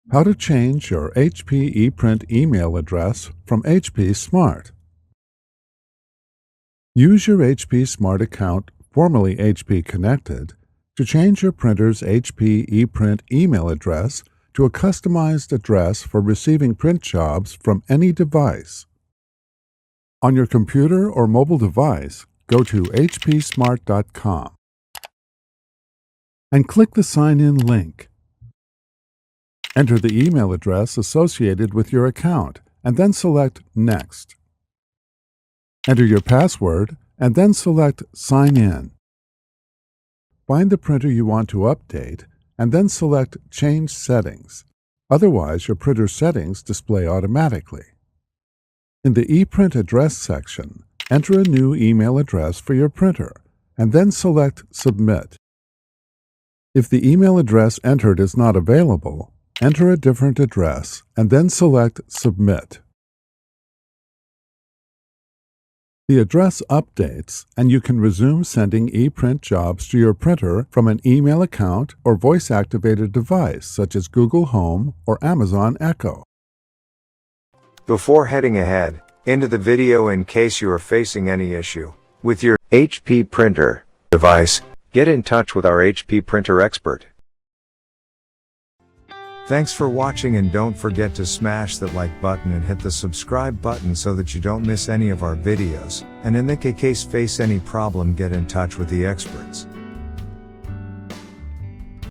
How to change your HP ePrint email address from HP Smart. Use your HP Smart account, formerly HP Connected, to change your printer's HP ePrint email address to a customized address for receiving print jobs from any device. On your computer or mobile device, go to hpsmart.com and click the Sign In link. Enter the email address associated with your account and then select Next. Enter your password and then select Sign In. Find the printer you want to update and then select Change Settings. Otherwise, your printer settings display automatically. In the ePrint address section, enter a new email address for your printer and then select Submit. If the email address entered is not available, enter a different address and then select Submit. The address updates, and you can resume sending ePrint jobs to your printer from an email account or voice-activated device such as Google Home or Amazon Echo. Before heading ahead into the video, in case you are facing any issue with your HP printer device, get in touch with our HP printer expert. Thanks for watching, and don't forget to smash that like button and hit the subscribe button so that you don't miss any of our videos, and in the case face any problem, get in touch with the experts.